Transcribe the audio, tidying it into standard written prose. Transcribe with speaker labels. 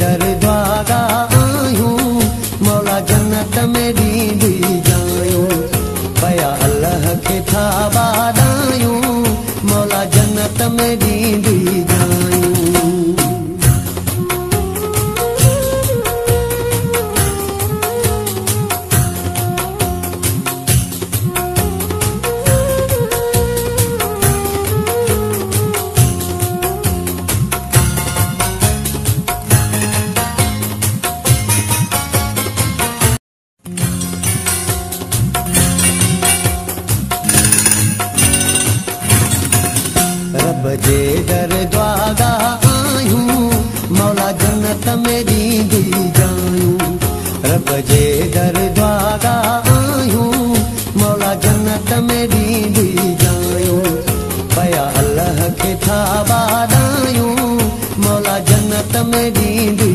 Speaker 1: दर द्वारा आयूं मौला जन्नत में ॾींदी जायूं पया अल्लाह खे था ॿाॾायूं मौला जन्नत में ॾींदी जायूं। रब जे दर द्वारा आयूं मौला जन्नत में ॾींदी जायूं रब जे दर द्वारा आयूं मौला जन्नत में ॾींदी जायूं पया अल्लाह खे था ॿाॾायूं मौला जन्नत में ॾींदी